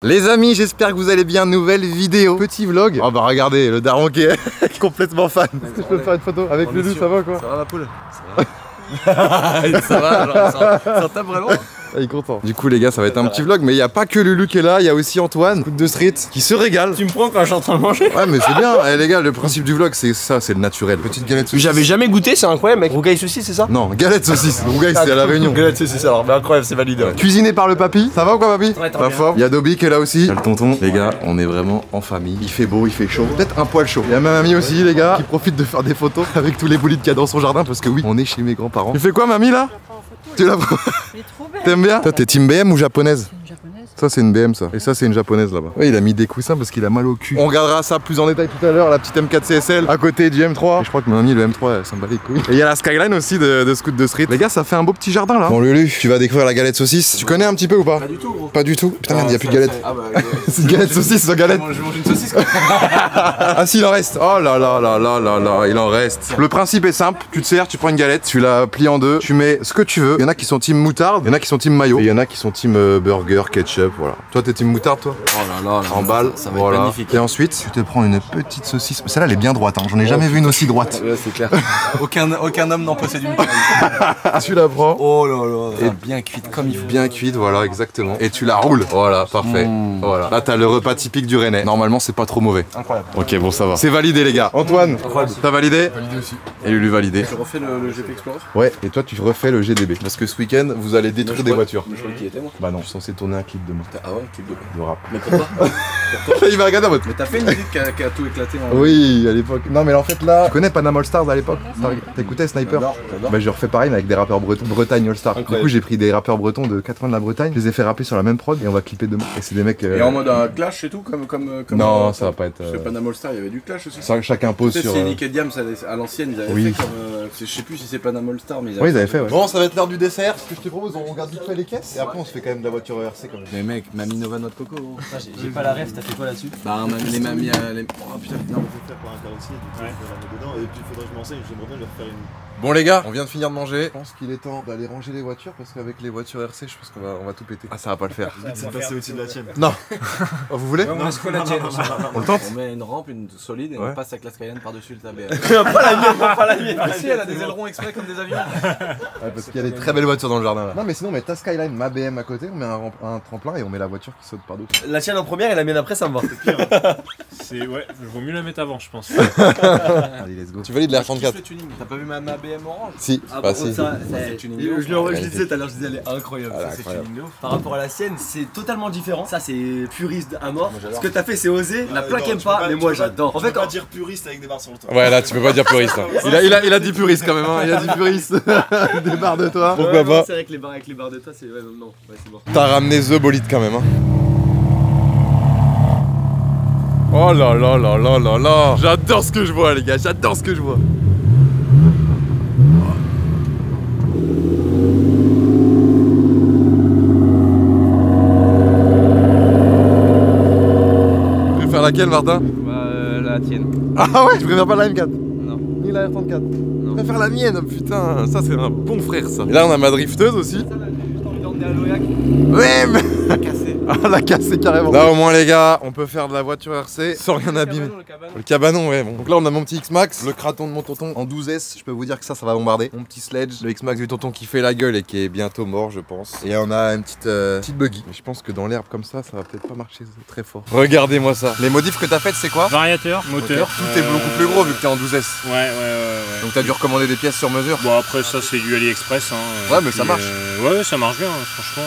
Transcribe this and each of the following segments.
Les amis, j'espère que vous allez bien. Nouvelle vidéo, petit vlog. Oh bah regardez, le daron qui est complètement fan. Est-ce que je peux faire une photo avec Lulu, ça va quoi? Ça va ma poule? Ça va. Ça va, genre, ça tape vraiment. Ah, il est content. Du coup les gars, ça va être un petit vlog, mais il n'y a pas que Lulu qui est là, il y a aussi Antoine, Coupe de Street, qui se régale. Tu me prends quand je suis en train de manger? Ouais mais c'est bien, eh, les gars, le principe du vlog c'est ça, c'est le naturel. Petite galette saucisse. J'avais jamais goûté, c'est incroyable mec. Rougail saucisse, c'est ça? Non, galette saucisse. Rougail c'est à la Réunion. Galette saucisse alors, mais incroyable, c'est validé. Ouais. Cuisiné par le papy. Ça va ou quoi papy? Ouais, Pas fort. Il y a Dobby qui est là aussi. Il y a le tonton. Les gars, on est vraiment en famille. Il fait beau, il fait chaud. Peut-être un poil chaud. Il y a ma mamie aussi les gars, qui profite de faire des photos avec tous les bolides qu'il y a dans son jardin parce que oui, on est chez mes grands-parents. Tu fais quoi mamie là? Tu la prends? T'aimes bien? Toi t'es team BM ou japonaise? Une japonaise. Ça c'est une BM ça. Et ça c'est une japonaise là-bas. Ouais, il a mis des coussins parce qu'il a mal au cul. On regardera ça plus en détail tout à l'heure. La petite M4 CSL à côté du M3. Et je crois que ma mamie le M3 elle s'en bat les couilles. Et il y a la Skyline aussi de Scoot de Street. Les gars, ça fait un beau petit jardin là. Bon Lulu, tu vas découvrir la galette saucisse. Tu connais un petit peu ou pas? Pas du tout gros. Pas du tout. Putain merde, il y a plus de galette. Ah bah C'est une galette saucisse sans galette. je mange une saucisse quoi. Ah si, il en reste. Oh là là là là là là, il en reste. Le principe est simple, tu te sers, tu prends une galette, tu la plies en deux, tu mets ce que tu veux. Il y en a qui sont team moutarde, il y en a qui sont team mayo, et il y en a qui sont team burger, ketchup, voilà. Toi t'es team moutarde toi? Oh là là, En balle, ça va voilà. être magnifique. Et ensuite, tu te prends une petite saucisse. Celle-là elle est bien droite, hein. J'en ai jamais vu une aussi droite. Ouais c'est clair. aucun homme n'en possède une. Tu la prends. Oh là là. Et bien cuite comme il faut. Bien cuite, voilà, exactement. Et tu la roules. Voilà, parfait. Voilà. Là, t'as le repas typique du Rennais. Normalement, c'est pas trop mauvais. Incroyable. Ok, bon, ça va. C'est validé, les gars. Antoine, t'as validé? Validé aussi. Et Lulu validé. Je refais le GP Explorer. Ouais, et toi, tu refais le GDB. Parce que ce week-end, vous allez détruire des voitures. Mais je crois qu'il était moi. Bah non, je suis censé tourner un clip demain. Ah ouais, clip de De rap. Mais pourquoi? Il va regarder en mode. Mais t'as fait une musique qui a tout éclaté en. Oui, à l'époque. Non, mais en fait, là, tu connais Panama All Stars à l'époque? T'écoutais Sniper? J'adore. Bah, je refais pareil, mais avec des rappeurs bretons. Bretagne All Star. Du Incroyable. coup, j'ai pris des rappeurs bretons de 4 coins de la Bretagne. Je les ai fait rapper sur la même prod et on va clipper demain. Et c'est des mecs. Et en mode un clash et tout, comme Non, ça va pas être. Chez Panama All Star, il y avait du clash aussi. Ça, chacun pose Peut-être sur. c'est Nick et Diams à l'ancienne, ils avaient Oui. fait comme. Je sais plus si c'est Panama All Star, mais Oui, ils avaient fait, ouais. Bon, ça va être l'heure du dessert. Ce que je te propose, on regarde vite fait les caisses et après on se fait quand même de la voiture ERC quand même. Mais mec, Mamie Nova notre coco. J'ai pas la rêve, t'as fait quoi là-dessus? Bah, les mamies. Oh putain, non. Faire pour un carrossier, du coup, je vais la mettre dedans. Et puis il faudrait que je m'enseigne, j'aimerais bien leur faire une. Bon les gars, on vient de finir de manger. Je pense qu'il est temps d'aller ranger les voitures parce qu'avec les voitures RC, je pense qu'on va tout péter. Ah, ça va pas le faire. C'est passé au-dessus de la tienne. Non. Oh, vous voulez? On laisse quoi la tienne? On le tente? On met une rampe, une solide et Ouais. on passe avec la Skyline par-dessus le tabé. Pas la mienne, pas la mienne. Ah si, elle a des ailerons exprès comme des avions. Ouais, parce qu'il y a des très belles voitures dans le jardin là. Non mais sinon on met ta Skyline, ma BM à côté, on met un tremplin et on met la voiture qui saute par-dessus. La tienne en première et la mienne après, ça me va. C'est ouais, je vaut mieux la mettre avant, je pense. Allez, let's go. Tu valides la R34? Le tuning. T'as pas vu ma BM orange? Si, bah si. C'est le tuning de ouf. Je le disais tout à l'heure, je disais elle est incroyable. Ah, Ça, c'est incroyable. tuning de ouf. Par rapport à la sienne, c'est totalement différent. Ça, c'est puriste à mort. Moi, j'adore. Ce que t'as fait, c'est osé. La plaque Non, aime tu peux pas, mais moi j'adore. En On fait fait, pas quand. dire puriste avec des barres sur le toit. Ouais là tu peux pas dire puriste. Hein. Il a dit puriste quand même, hein. Il a dit puriste. Débarre de toi. Pourquoi Ouais, non, pas? C'est avec les barres de toi, c'est. Ouais, non, ouais, c'est bon. T'as ramené The Bolide quand même, hein. Oh là là là là là là. J'adore ce que je vois les gars, j'adore ce que je vois. Tu veux faire laquelle Martin? La tienne. Ah ouais, je préfère pas la M4. Non. Ni la R34. Je préfère la mienne, putain, ça c'est un bon frère ça. Et là on a ma drifteuse aussi. Ça, là, j'ai juste envie d'emmener à l'Oyac. Ouais mais... Cassé. Ah la cassé carrément. Là au moins les gars, on peut faire de la voiture RC sans rien abîmer. Le cabanon, ouais. Bon. Donc là, on a mon petit X-Max, le Kraton de mon tonton en 12S. Je peux vous dire que ça va bombarder. Mon petit Sledge, le X-Max du tonton qui fait la gueule et qui est bientôt mort, je pense. Et on a une petite buggy. Mais je pense que dans l'herbe comme ça va peut-être pas marcher très fort. Regardez-moi ça. Les modifs que t'as faites, c'est quoi? Variateur, moteur. Tout est beaucoup plus gros vu que t'es en 12S. Ouais. Donc t'as dû recommander des pièces sur mesure. Bon, après, ça, c'est du AliExpress. Hein. Ouais, mais ça marche. Ouais, ça marche bien, franchement.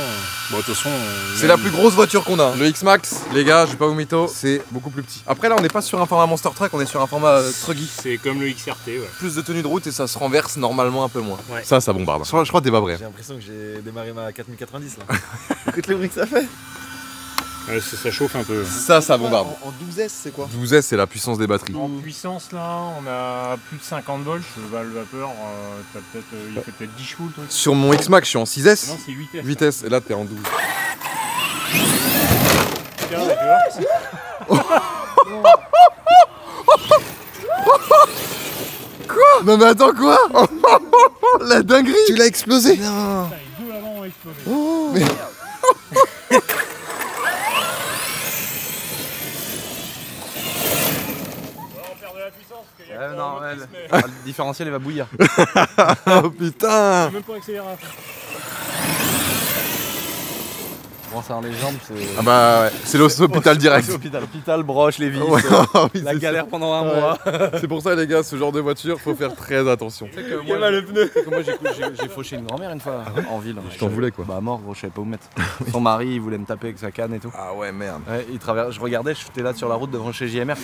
Bon, de toute façon. C'est la plus grosse voiture qu'on a. Le X-Max, les gars, je vais pas vous mytho, c'est beaucoup plus petit. Après là, on n'est pas sur un format Monster Truck, on est sur un format Truggy. C'est comme le XRT, ouais. Plus de tenue de route et ça se renverse normalement un peu moins. Ouais. Ça bombarde. Je crois que t'es pas vrai. J'ai l'impression que j'ai démarré ma 4090 là. Écoute le bruit que ça fait. Ouais, ça chauffe un peu. Ça bombarde. En 12S, c'est quoi? 12S, c'est la puissance des batteries. En puissance, là, on a plus de 50 volts. Le vapeur, il fait peut-être 10 chevaux, le truc. Sur mon X-Max, je suis en 6S. Non, c'est 8 S. 8S, et là t'es en 12. Tiens, tu vois. Quoi? Non mais attends quoi? La dinguerie! Tu l'as explosé? Non! Les deux avant ont explosé. Oh, mais... Non, le différentiel il va bouillir. Oh putain. Même pas accélérer à fond. Bon, ça les jambes, c'est. Ah bah ouais, c'est l'hôpital direct. L'hôpital broche les vis. Ouais, oui, La c'est galère ça. pendant un mois. C'est pour ça les gars, ce genre de voiture, faut faire très attention. Moi, le pneu. Moi j'ai fauché une grand-mère une fois en ville. Je t'en voulais quoi. Bah mort gros, je savais pas où mettre. Son mari il voulait me taper avec sa canne et tout. Ah ouais merde. Ouais, je regardais, j'étais là sur la route devant chez JMR.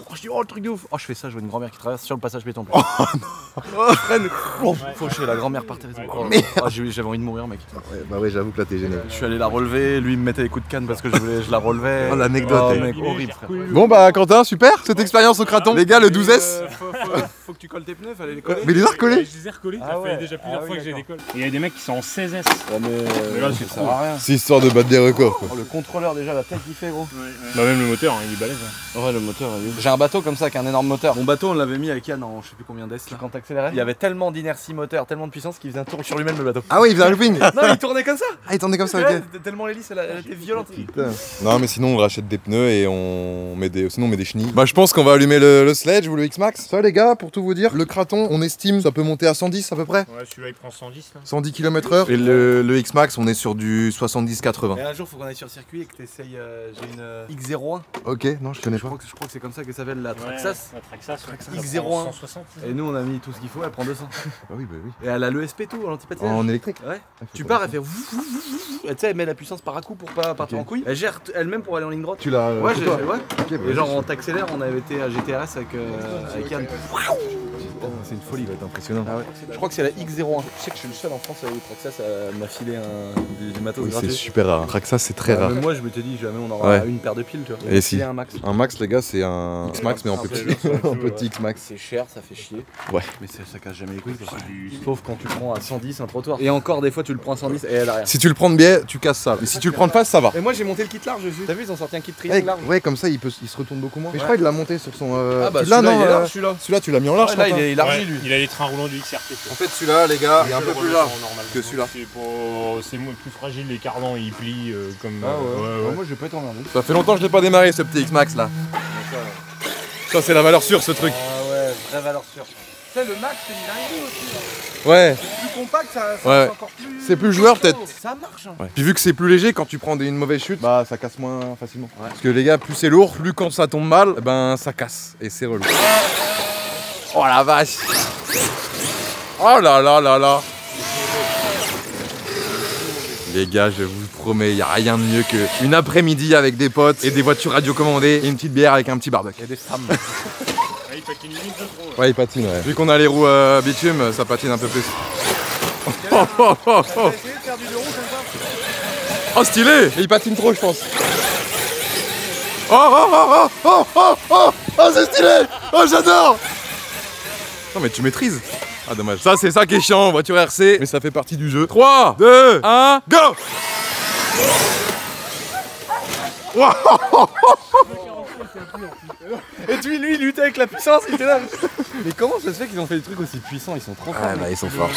Oh, je dis oh le truc de ouf. Oh je fais ça, je vois une grand-mère qui traverse sur le passage béton. Oh non. Je freine. Fauché, la grand-mère par terre. Oh, j'avais envie de mourir mec. Ouais, bah ouais j'avoue que là t'es gêné. Je suis allé la relever, lui il me mettait des coups de canne parce que je la relevais. Oh l'anecdote. Oh, mec, horrible frère. Bon bah Quentin, super cette expérience au Kraton. Les gars le 12S. Faut que tu colles tes pneus, fallait les coller. Mais les a recollés. Je les ai recollés, Ah ça ouais. fait déjà plusieurs Ah fois oui, que j'ai d'accord. décolle. Et il y a des mecs qui sont en 16S. Ouais, mais là, ça c'est sert trop. à rien. C'est histoire de battre des records quoi. Oh, le contrôleur déjà, la tête qu'il fait gros. Bah même le moteur, hein, il est balèze. Ouais le moteur j'ai un bateau comme ça avec un énorme moteur. Mon bateau on l'avait mis avec Yann en je sais plus combien d'S là. Quand t'accélérais, il y avait tellement d'inertie moteur, tellement de puissance qu'il faisait un tour sur lui-même le bateau. Ah oui il faisait un looping. Non il tournait comme ça. Ah il tournait comme ça Ouais, ok. tellement l'hélice elle était violente. Putain. Non mais sinon on rachète des pneus et sinon on met des chenilles. Bah je pense qu'on va allumer le sledge ou le X-Max. Ça les gars, pour tout vous dire, le Kraton on estime ça peut monter à 110 à peu près. Ouais, celui-là il prend 110 là. 110 km/h. Et le X-Max on est sur du 70-80. Et un jour faut qu'on aille sur le circuit et que t'essayes j'ai une X01. Ok, non je connais Je pas. crois que c'est comme ça qu'elle s'appelle la Traxxas. La Traxxas, ouais. X01. 160. Et nous on a mis tout ce qu'il faut, elle prend 200. Bah oui bah oui. Et elle a l'ESP tout, l'antipatinage. En électrique. Ouais. Faut Tu pas pars, elle fait et tu sais, elle met la puissance par à coup pour pas partir Ok. en couille. Elle gère elle-même pour aller en ligne droite. Tu l'as Ouais, chez j'ai toi. ouais. Ok, bah, Et genre on t'accélère, on avait été à GTRS avec Yann. c'est une folie, il va être impressionnant. Ah ouais. Je crois que c'est la X01. Je sais que je suis le seul en France à Traxxas à m'a filé du matos Oui, c'est gratuit. super rare. Traxxas c'est très rare. Même moi je m'étais dit jamais on aura Ouais. une paire de piles tu vois. Et si. un max. Un max les gars c'est un X-Max mais en Un petit. peu Un petit X-Max. C'est cher, ça fait chier. Ouais. Mais ça casse jamais les couilles. Quoi. Sauf quand tu le prends à 110 un trottoir. Et encore des fois tu le prends à 110 et elle arrière. Si tu le prends de biais, tu casses ça. Mais si tu le prends de face, ça va. Et moi j'ai monté le kit large dessus. T'as vu ils ont sorti un kit triangle large. Ouais, comme ça il se retourne beaucoup moins. Mais je Ouais. crois qu'il l'a monté sur son. Ah bah Là, celui-là non, il est large celui-là. Celui-là tu l'as mis en large. Ouais, là il Quentin. est élargi Ouais, lui. il a les trains roulants du XRT. En fait celui-là les gars, il est un peu plus large que celui-là. C'est plus fragile, les cardans ils plient comme. Ah ouais. Moi je vais pas être emmerdé. Ça fait longtemps que je l'ai pas démarré ce petit X-Max là. Ça c'est la valeur sûre ce truc. Ah ouais, vraie valeur sûre. Tu sais le Max c'est une dinguerie aussi. Ouais. C'est plus compact, ça Ouais. c'est encore plus. C'est plus joueur peut-être. Ça marche. Hein. Ouais. Puis vu que c'est plus léger, quand tu prends une mauvaise chute, bah ça casse moins facilement. Ouais. Parce que les gars, plus c'est lourd, plus quand ça tombe mal, eh ben ça casse. Et c'est relou. Oh la vache. Oh là là là là. Les gars, je vous promets, il n'y a rien de mieux qu'une après-midi avec des potes et des voitures radiocommandées et une petite bière avec un petit barbecue. Et des femmes. Il patine limite de trop. Ouais, il patine, ouais. Vu qu'on a les roues bitume, ça patine un peu plus. T'as essayé de faire du 2 roues comme ça? Oh stylé. Il patine trop je pense. Oh c'est stylé. Oh j'adore. Non mais tu maîtrises. Ah dommage. Ça c'est ça qui est chiant en voiture RC. Mais ça fait partie du jeu. 3, 2, 1, go. Et puis lui il luttait avec la puissance, il était là. Mais comment ça se fait qu'ils ont fait des trucs aussi puissants? Ils sont trop forts. Ah bah ils sont forts.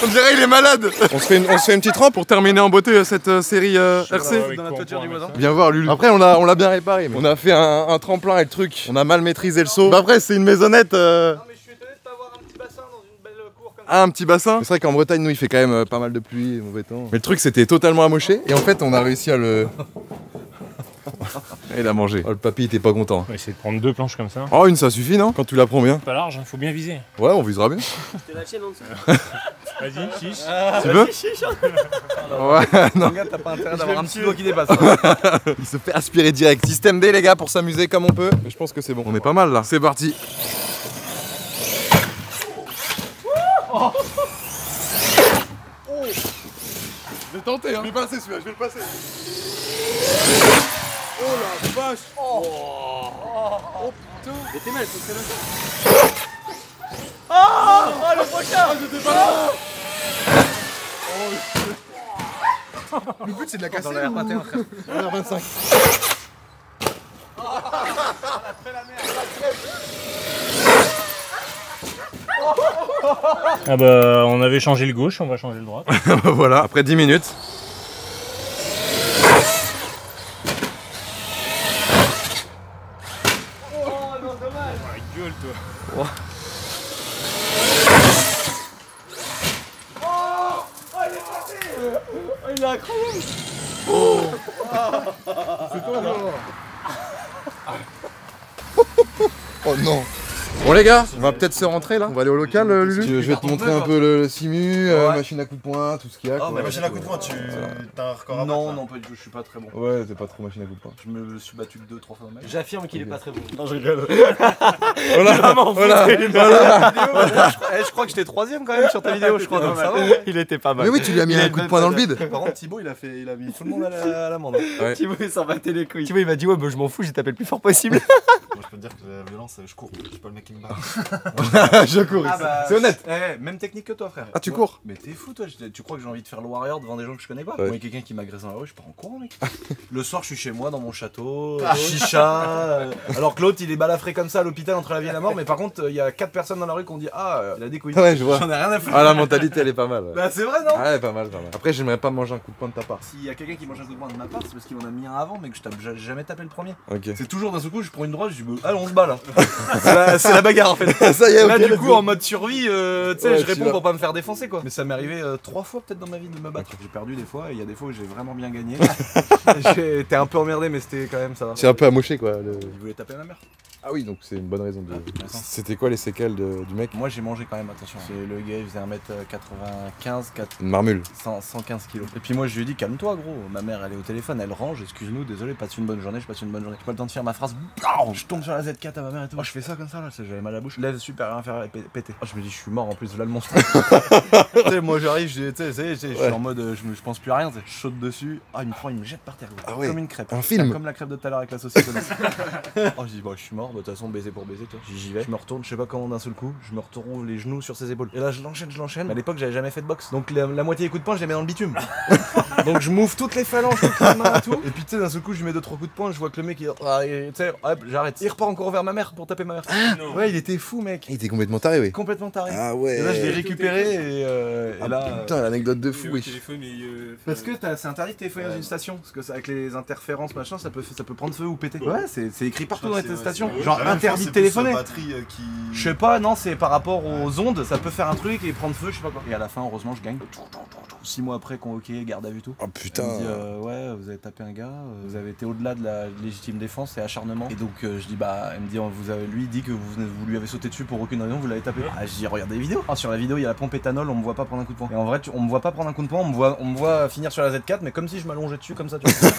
On dirait il est malade. On se fait une petite rampe pour terminer en beauté cette série RC. Dans la toiture du voisin. Viens voir Lulu. Après on l'a bien réparé. Mais on a fait un tremplin et le truc. On a mal maîtrisé le saut. Bah après c'est une maisonnette. Non mais je suis étonné de pas avoir un petit bassin dans une belle cour comme ça. Ah, un petit bassin. C'est vrai qu'en Bretagne nous il fait quand même pas mal de pluie et mauvais temps. Mais le truc c'était totalement amoché. Et en fait on a réussi à le... Il a mangé. Oh, le papy était pas content. On va essayer de prendre 2 planches comme ça. Oh une ça suffit non? Quand tu la prends bien. Pas large, hein, faut bien viser. Ouais on visera bien. C'était la tienne en dessous. Vas-y, chiche. Tu veux? Ouais non. Regarde, t'as pas intérêt d'avoir un petit doigt qui dépasse. Il se fait aspirer direct. Système D les gars pour s'amuser comme on peut. Mais je pense que c'est bon. On est pas mal là. C'est parti. Je vais tenter hein. Je vais passer celui-là, je vais le passer. Oh la vache. Oh putain. Mais t'es mal, faut que ça Oh le prochain. J'étais pas là. Le but c'est de la casser. Dans la R21 frère. Dans la R25. Ah bah on avait changé le gauche, on va changer le droit. Voilà, après 10 minutes. toi. Il est incroyable. C'est toi, genre. Oh non. Bon les gars, on va peut-être se rentrer là. On va aller au local, Lulu. Je vais te montrer un peu le simu, machine à coup de poing, tout ce qu'il y a. Ah, mais machine à coup de poing, t'as un record à battre, Non, là. non, pas du tout, je suis pas très bon. Ouais, t'es pas trop machine à coup de poing. Je me suis battu 2-3 fois dans ma vie. J'affirme qu'il est pas très bon. Non, je rigole. Voilà. Je crois que j'étais 3ème quand même sur ta vidéo, je crois. Donc ça va. Il était pas mal. Mais oui, tu lui as mis un coup de poing dans le bide. Par contre, Thibaut, il a mis tout le monde à l'amende. Ouais. Thibaut il s'en battait les couilles. Thibaut il m'a dit ouais bah je m'en fous, j'ai tapé le plus fort possible. Moi, je peux te dire que la violence, je cours. Je suis pas le mec qui me bat. Je cours ici. C'est honnête. Même technique que toi, frère. Ah, tu cours? Mais t'es fou, toi. Tu crois que j'ai envie de faire le warrior devant des gens que je connais pas? Ouais. Moi, quelqu'un qui m'agresse dans la rue, je pars en courant, mec. Le soir, je suis chez moi, dans mon château, chicha. Alors que l'autre, il est balafré comme ça à l'hôpital entre la vie et la mort. Mais par contre, il y a 4 personnes dans la rue qui ont dit ah, il a des couilles. Ouais, je vois. J'en ai rien à foutre. Ah, la mentalité, elle est pas mal. Ouais. Bah, c'est vrai, non? Ah, elle est pas mal, pas mal. Après, j'aimerais pas manger un coup de poing de ta part. S'il y a quelqu'un qui mange un coup de poing de ma part, c'est parce qu'il m'en a mis un avant, mais que j'ai jamais tapé le premier. Ok. C'est toujours d'un seul coup, je prends une droite, je dis allez, on se bat là. c'est la bagarre en fait. Ça y est, Là, ok, du let's coup, go. en mode survie, tu sais, Ouais, je réponds tu pour pas me faire défoncer quoi. Mais ça m'est arrivé 3 fois peut-être dans ma vie de me battre. J'ai perdu des fois, et il y a des fois où j'ai vraiment bien gagné. J'ai été un peu emmerdé, mais c'était quand même ça va. C'est un peu amoché quoi. Il voulait taper ma mère. Ah oui, donc c'est une bonne raison de. Attends. C'était quoi les séquelles du mec? Moi j'ai mangé quand même, attention. Le gars il faisait 1m95, Une marmule. 115 kilos. Et puis moi je lui ai dit calme-toi gros, ma mère elle est au téléphone, elle range, excuse-nous, désolé, passe une bonne journée, je passe une bonne journée. J'ai pas le temps de faire ma phrase, je tombe sur la Z4 à ma mère et tout. Oh, je fais ça comme ça là, j'avais mal à la bouche. Lève supérieur inférieur et pété. Oh, je me dis je suis mort en plus, là le monstre. Tu sais, moi j'arrive, tu sais, je suis en mode je pense plus à rien, je saute dessus. Ah il me prend, il me jette par terre. Ah ouais. Comme une crêpe. Un film. Comme la crêpe de tout à l'heure avec la saucisse. Oh je dis bah je suis mort, de toute façon baiser pour baiser toi. J'y vais, je me retourne, je sais pas comment d'un seul coup, je me retourne les genoux sur ses épaules. Et là je l'enchaîne. Mais à l'époque j'avais jamais fait de boxe. Donc la moitié des coups de poing je les mets dans le bitume. Donc je m'ouvre toutes les phalanges, toutes les mains et tout. Et puis tu sais d'un seul coup je lui mets 2-3 coups de poing, je vois que le mec il. Ah, tu sais, hop, j'arrête. Il repart encore vers ma mère pour taper ma mère. Ouais il était fou mec. Il était complètement taré, oui. Complètement taré. Ah ouais. Et là je l'ai récupéré et là. Putain, l'anecdote de fou, oui. Parce que c'est interdit de téléphoner dans une station, parce que avec les interférences machin ça peut prendre feu ou péter. Ouais c'est écrit partout dans les stations. Genre interdit de téléphoner. Je sais pas, non c'est par rapport aux ondes, ça peut faire un truc et prendre feu, je sais pas quoi. Et à la fin heureusement je gagne. 6 mois après convoqué, garde à vue tout. Oh putain. Il me dit ouais vous avez tapé un gars, vous avez été au-delà de la légitime défense et acharnement. Et donc je dis bah elle me dit lui dit que vous lui avez sauté dessus pour aucune raison, vous l'avez tapé. Ah je dis regarde des vidéos. Ah, sur la vidéo il y a la pompe éthanol, on me voit pas prendre un coup de poing. Et en vrai on me voit pas prendre un coup de poing, on me voit finir sur la Z4 mais comme si je m'allongeais dessus comme ça tu vois.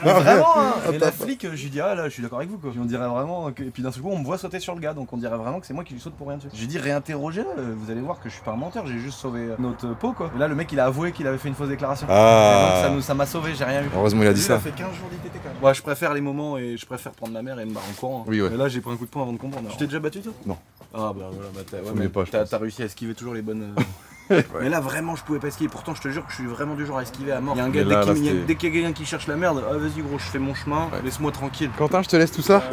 Mais vraiment hein. Et la flic je lui dis ah là je suis d'accord avec vous quoi. Puis on dirait vraiment que... Et puis d'un seul coup on me voit sauter sur le gars donc on dirait vraiment que c'est moi qui lui saute pour rien dessus. J'ai dit réinterrogez vous allez voir que je suis pas un menteur, j'ai juste sauvé notre peau quoi. Et là le mec il a avoué qu'il avait fait une fausse déclaration. Ah. Et donc ça m'a sauvé, j'ai rien eu. Heureusement il a dit Il ça. a fait 15 jours d'ITT quand même. Ouais je préfère les moments et je préfère prendre ma mère et me barrer en courant. Oui ouais. Et là j'ai pris un coup de poing avant de comprendre. Tu t'es déjà battu toi? Non. Ah bah voilà, bah Ça m'est pas, je pense. t'as réussi à esquiver toujours les bonnes. Mais là vraiment je pouvais pas esquiver, pourtant je te jure que je suis vraiment du genre à esquiver à mort. Il y a un gars, Mais là, dès qu'il y a quelqu'un qui cherche la merde, ah vas-y gros je fais mon chemin, laisse-moi tranquille. Quentin, je te laisse tout ça.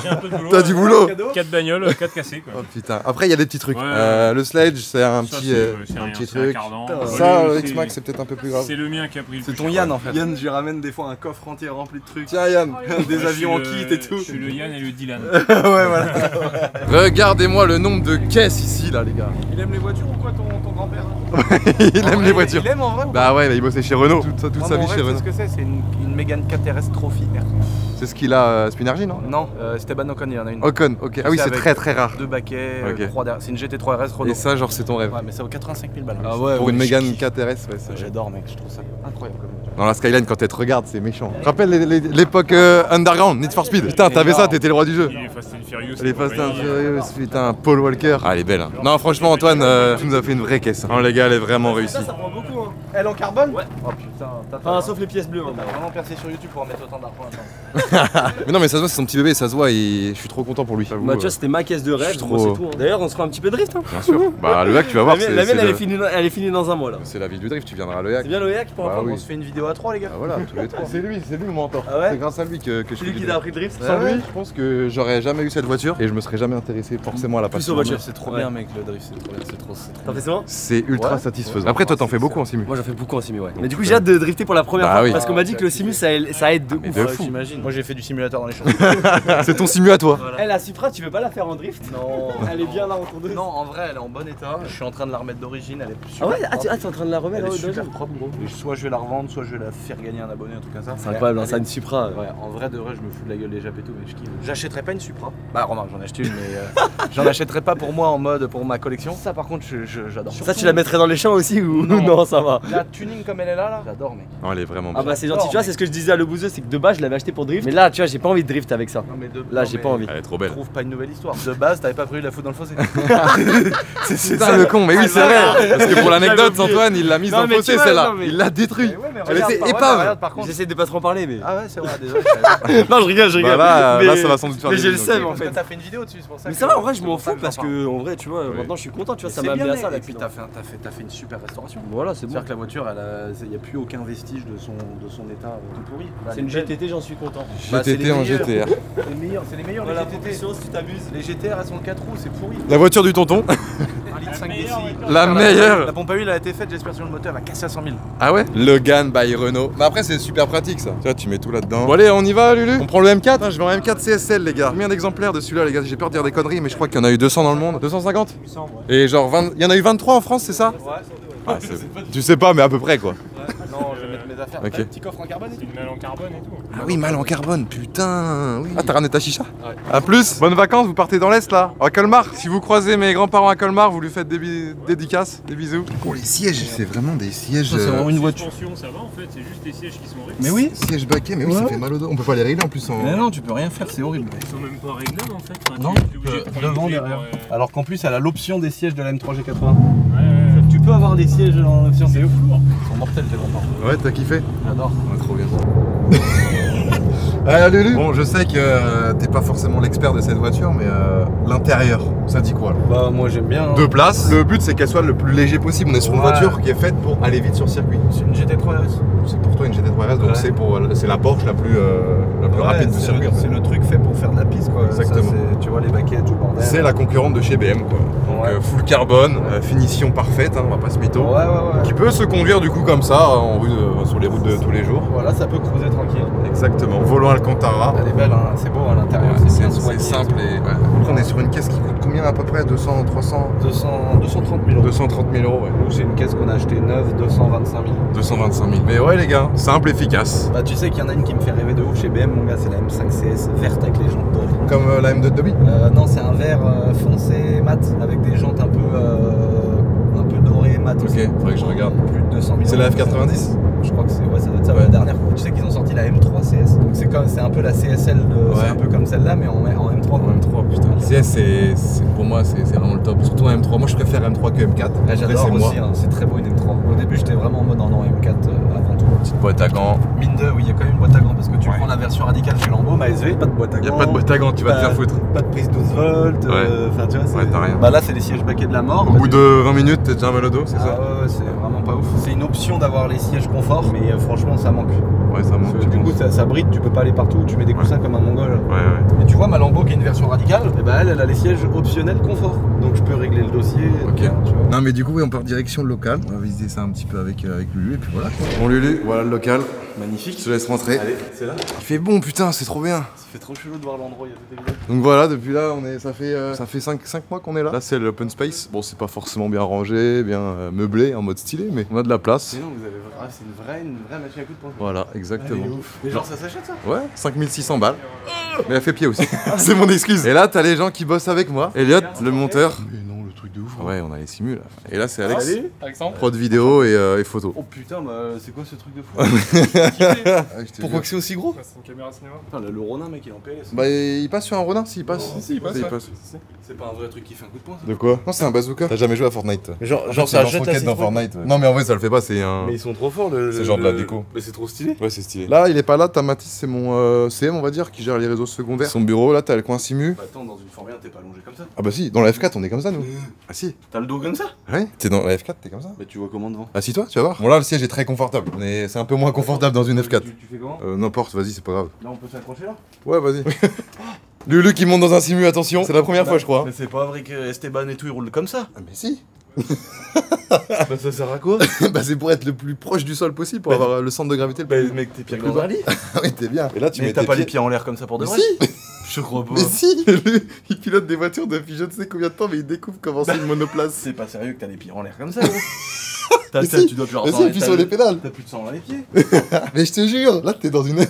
J'ai un peu de boulot. T'as du boulot. 4 bagnoles, 4 cassés quoi. Oh putain. Après il y a des petits trucs. Ouais. Le sledge c'est un Ça, petit c'est rien, c'est un truc. cardan. Ça Ouais, X-Max c'est peut-être un peu plus grave. C'est le mien qui a pris le C'est plus ton cher. Yann en fait. Yann j'y ramène des fois un coffre entier rempli de trucs. Tiens Yann. Des Ouais, avions en je suis kit et tout. Je suis le Yann et le Dylan. Ouais voilà. Regardez-moi le nombre de caisses ici là les gars. Il aime les voitures ou quoi ton grand-père? Il aime les voitures. Il aime en vrai ou pas? Bah ouais, il bossait chez Renault. Toute Moi, sa mon vie rêve, chez tu sais Renault. ce que c'est? C'est une Mégane 4RS Trophy R. C'est ce qu'il a, Spinergy non? Non, Esteban Ocon il en a une. Ocon, ok. Ah oui, c'est avec très très rare. 2 baquets, Ok. 3 derrière. C'est une GT3 RS Renault. Et ça, genre, c'est ton rêve. Ouais, mais ça vaut 85 000 balles. Ah ouais, pour une Mégane 4RS, ouais, c'est. J'adore mec, je trouve ça incroyable comme voiture. Dans la Skyline, quand elle te regarde, c'est méchant. Je te rappelle l'époque Underground, Need for Speed. Putain, t'avais ça, t'étais le roi du jeu. Il est Fast and Furious. Les Fast and Furious, putain, Paul Walker. Ah, elle est belle. Hein. Non, franchement, Antoine, tu nous as fait une vraie caisse. Non, les gars, elle est vraiment réussie. Ça prend beaucoup hein. Elle en carbone? Ouais. Oh putain, Enfin sauf les pièces bleues hein. On a vraiment percé sur YouTube pour en mettre autant d'argent. Mais non, mais ça se voit, c'est son petit bébé, ça se voit et je suis trop content pour lui. Bah tu vois c'était ma caisse de rêve, trop- moi, c'est tout hein. D'ailleurs on se fera un petit peu de drift hein. Bien sûr. Bah, le hack, tu vas voir, La mienne elle est finie dans un mois là. c'est la ville du drift, tu viendras à le hack. C'est bien le hack pour Bah enfants. oui. On se fait une vidéo à 3 les gars. Ah voilà, tous les trois. C'est lui mon mentor. Ah ouais C'est grâce à lui que je C'est fais lui du qui drift. t'a appris le drift. Sans lui, je pense que j'aurais jamais eu cette voiture et je me serais jamais intéressé forcément à la Plus passion. aux voitures. C'est trop Ouais. bien mec le drift, c'est trop bien, c'est trop. T'en fais souvent? C'est ultra Ouais. satisfaisant. Après, toi, t'en fais beaucoup en simu. Moi j'en fait beaucoup en simu, ouais. Mais du coup, j'ai hâte de drifter pour la première fois. Parce qu'on m'a dit que le simu ça aide de ouf. J'imagine. Moi j'ai fait du simulateur dans les champs. C'est ton simu à toi. Eh, la Supra, tu veux pas la faire en drift? Non. Elle est bien là en tourneuse. Non, en vrai, elle est en bon état. Je suis en train de la remettre d'origine. Elle est Ah super. ouais, t'es en train de la remettre? Elle est super propre, gros. Soit je vais la revendre, soit je vais la faire gagner un abonné, un truc comme ça. C'est incroyable, ça une Supra. Ouais, en vrai de vrai, je me fous de la gueule des Jap et tout, mais je kiffe. J'achèterais pas une Supra. Bah, remarque, j'en ai acheté une, mais j'en achèterais pas pour moi en mode pour ma collection. Ça, par contre, j'adore. Ça, tu la mettrais dans les champs aussi ou non, ça va? La tuning comme elle est là, j'adore, mec. Non, elle est vraiment bien. Ah bah c'est gentil, tu vois, c'est ce que je disais à Le Bouzeux, c'est que de base je l'avais acheté pour drift. Mais là, tu vois, j'ai pas envie de drift avec ça. Non, mais Là, j'ai pas envie. Elle est trop belle. Je trouve pas une nouvelle histoire. De base, t'avais pas prévu de la foutre dans le fossé. C'est ça le con, mais oui, c'est vrai. Parce que pour l'anecdote, Antoine, il l'a mise dans le fossé, celle-là. Il l'a détruite. Elle était épave. J'essaie de pas trop en parler, mais. Ah ouais, c'est vrai, désolé. Non, je rigole. Là, ça va sans doute faire Mais des j'ai le vidéos. seum en fait. T'as fait une vidéo dessus, c'est pour ça. Mais ça va, en vrai, je m'en fous parce que, en vrai, tu vois, maintenant je suis content, tu vois, ça m'a amené à ça là. Et puis t'as fait une super restauration. Voilà, c'est bon. C'est-à-dire que la voiture, il n'y a plus aucun vestige de son état tout pourri. C'est une GTT, j'en suis content. GTT en GTR. C'est les meilleurs, les GTT. Si tu t'amuses. Les GTR, elles sont 4 roues, c'est pourri. La voiture du tonton. 1,5 litre DC. La meilleure. La pompe à huile a été faite, j'espère sur le moteur, elle va casser à 100 000. Ah ouais? Logan by Renault. Mais après, c'est super pratique ça. Tu vois, tu mets tout là-dedans. Bon, allez, on y va, Lulu? On prend le M4? Ah, je vais en M4 CSL, les gars. Combien d'exemplaires de celui-là, les gars? J'ai peur de dire des conneries, mais je crois qu'il y en a eu 200 dans le monde. 250? 800, Et genre, il y en a eu 23 en France, c'est ça? Ouais, Tu sais pas, mais à peu près quoi. Non, je vais mettre mes affaires. Ok. T'as un petit coffre en carbone et c'est une malle en carbone et tout. Ah oui, mal en carbone, putain. Oui. Ah, t'as ramené ta chicha? Ouais. A plus, bonnes vacances, vous partez dans l'Est là, à Colmar. Si vous croisez mes grands-parents à Colmar, vous lui faites des dédicaces, des bisous. Oh, les sièges, c'est vraiment des sièges. Ça, c'est vraiment une voiture. Suspension, ça va en fait, c'est juste les sièges qui sont rigides. Mais oui. Sièges baquets, mais oui, ça fait mal au dos. On peut pas les régler en plus en. Mais non, tu peux rien faire, c'est horrible. Ils sont même pas réglables en fait. Enfin, Non, tu es obligé de prendre devant, une clé derrière. pour, Alors qu'en plus, elle a l'option des sièges de la M3 G80. Ouais. Tu peux avoir des sièges en option, c'est ouf. Lourd. Ils sont mortels, tes grands-parents. Ouais, t'as kiffé? J'adore. Ouais, trop bien. Ah, Lulu. Bon, je sais que t'es pas forcément l'expert de cette voiture, mais l'intérieur, ça dit quoi là? Bah, moi j'aime bien. Deux places. Le but, c'est qu'elle soit le plus léger possible. On est sur une Ouais. voiture qui est faite pour aller vite sur circuit. C'est une GT3 RS. C'est pour toi une GT3 RS, donc Ouais. c'est la Porsche la plus rapide du circuit. C'est le truc fait pour faire de la piste, quoi. Exactement. Ça, tu vois les baquettes, tout bordel. C'est la concurrente de chez BM quoi. Donc Ouais. full carbone, finition parfaite, hein, on va pas se mytho. Ouais. Qui peut se conduire du coup comme ça en rue sur les routes de tous les jours. Voilà, ça peut cruiser tranquille. Exactement. Volant Alcantara. Elle est belle, hein. C'est beau à l'intérieur. Ouais, bien c'est soigné. simple et. Ouais. Après, on est sur une caisse qui coûte combien à peu près? 200, 300 230 000 euros. 230 000 euros, ouais. Nous, c'est une caisse qu'on a achetée neuve, 225 000. 225 000. Mais ouais, les gars, simple, efficace. Bah, tu sais qu'il y en a une qui me fait rêver de ouf chez BM, mon gars, c'est la M5 CS verte avec les jantes dorées. Comme la M2 de Dobby. Non, c'est un vert foncé mat avec des jantes un peu dorées mat. Ok, aussi. faudrait que je regarde. Plus de 200 000 C'est la euros. F90? Je crois que c'est ça doit être ça, la dernière. Tu sais qu'ils ont sorti la M3 CS. Donc c'est un peu la CSL c'est un peu comme celle-là mais en M3. En M3, putain. CS, pour moi, c'est vraiment le top. Surtout en M3. Moi, je préfère M3 que M4. Après, J'adore c'est moi. aussi, hein, c'est très beau une M3. Au début, j'étais vraiment en mode non, M4 avant tout. Petite boîte à gants. Mine de, oui, il y a quand même une boîte à gants parce que tu prends la version radicale chez Lambo, ma SV, pas de boîte à gants. Y'a pas de boîte à gants, tu vas te faire foutre. Pas de prise 12 volts. Enfin, tu vois, Ouais, t'as rien. Bah là, c'est les sièges baquets de la mort. Au bout de 20 minutes, t'es déjà mal au dos, c'est ça? Ouais, c'est vraiment pas ouf. C'est une option d'avoir les sièges confort, mais franchement, ça manque. Ouais, ça manque. Du coup, ça bride, tu peux pas aller partout, tu mets des coussins comme un mongol. Ouais. Et tu vois, ma Lambo qui est une version radicale, et bah elle a les sièges optionnels confort. Donc je peux régler le dossier. Ok. Tu vois. Non, mais du coup, oui, on part direction locale. On va visiter ça un petit peu avec Lulu et puis voilà. Bon, Lulu, voilà le local. Magnifique. Je te laisse rentrer. Allez, c'est là. Il fait bon, putain, c'est trop bien. Ça fait trop chelou de voir l'endroit, il y a tout évident. Donc voilà, depuis là, ça fait 5 mois qu'on est là. Là, c'est l'open space. Bon, c'est pas forcément bien rangé, bien meublé, en mode stylé, mais on a de la place. Sinon, vous avez. Ah, c'est une vraie machine à coup de poing. Voilà, exactement. Mais genre, ça s'achète ça? Ouais, 5600 balles. Mais elle fait pied aussi. C'est mon excuse. Et là, t'as les gens qui bossent avec moi. Elliot, le monteur. Mais non, le truc de ouf. Ouais, on a les simus là. Et là, c'est Alex. Allez. Alexandre. Prod vidéo et photo. Oh putain, bah c'est quoi ce truc de fou? Pourquoi que c'est aussi gros? C'est une caméra cinéma. Putain, le Ronin, mec, il est en PS. Bah, il passe sur un Ronin, si, il passe. Si, il passe. Si, Ouais. C'est pas un vrai truc qui fait un coup de poing ça? De quoi? Non, c'est un bazooka. T'as jamais joué à Fortnite, toi? Genre, C'est un lance-roquette dans Fortnite. Ouais. Non, mais en vrai, ça le fait pas, c'est un. Mais ils sont trop forts C'est genre de la déco. Mais c'est trop stylé. Ouais, c'est stylé. Là, il est pas là. T'as Mathis, c'est mon CM, on va dire, qui gère les réseaux secondaires. Son bureau, là, t'as le coin simu. Bah attends, dans une Formule 1, t'es pas allongé comme ça. Ah, bah si, dans la F4, on est comme ça, nous. Ah, si. T'as le dos comme ça? Ouais. T'es dans la F4, t'es comme ça. Bah tu vois comment devant? Assis-toi, tu vas voir. Bon, là, le siège est très confortable, mais c'est un peu moins confortable dans une F4. Tu fais comment? N'importe, vas-y, c'est pas grave. Là on peut s'accrocher là? Ouais, vas-y. Lulu qui monte dans un simu, attention. C'est la première fois, je crois. Mais c'est pas vrai que Esteban et tout ils roulent comme ça. Ah, mais si. Bah ça sert à quoi? Bah c'est pour être le plus proche du sol possible, pour avoir le centre de gravité le plus... Bah mec, t'es pire que dans un lit. Ah oui, t'es bien. Et là, tu Mais mets t'as tes pas les pieds... pieds en l'air comme ça pour de vrai? Si. Je crois pas. Mais si. Il pilote des voitures depuis je ne sais combien de temps, mais il découvre comment c'est une monoplace. C'est pas sérieux que t'as les pieds en l'air comme ça, gros. Mais si. Tu dois te leur Mais si, puis sur les pédales. T'as plus de sang dans les pieds. Mais je te jure, là t'es dans une...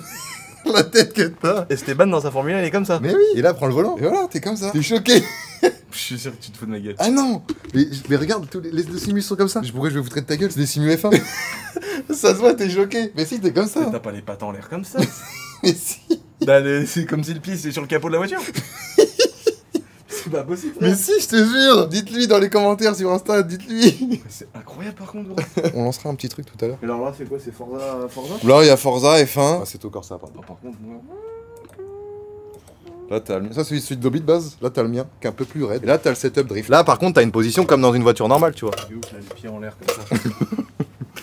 la tête que t'as. Esteban dans sa Formule 1, il est comme ça. Mais oui. Et là, prends le volant. Et voilà, t'es comme ça. T'es choqué. Je suis sûr que tu te fous de ma gueule. Ah non. Mais regarde, tous les simus sont comme ça. Pourquoi je vais vous traiter de ta gueule? C'est des simus F1. Ça se voit, t'es choqué. Mais si, t'es comme ça. Mais t'as pas les pattes en l'air comme ça. Mais si. Bah c'est comme si le pied c'est sur le capot de la voiture. C'est pas possible. Mais si, je te jure. Dites-lui dans les commentaires sur Insta, dites-lui. C'est incroyable par contre, gros. On lancera un petit truc tout à l'heure. Et alors là, c'est quoi? C'est Forza? Là, il y a Forza F1. Ah, c'est au Corsa, pardon. Par contre, moi... Là, t'as le mien. Ça, c'est celui d'Obi de base. Là, t'as le mien, qui est un peu plus raide. Et là, t'as le setup drift. Là, par contre, t'as une position comme dans une voiture normale, tu vois. C'est ouf, là, les pieds en l'air comme ça.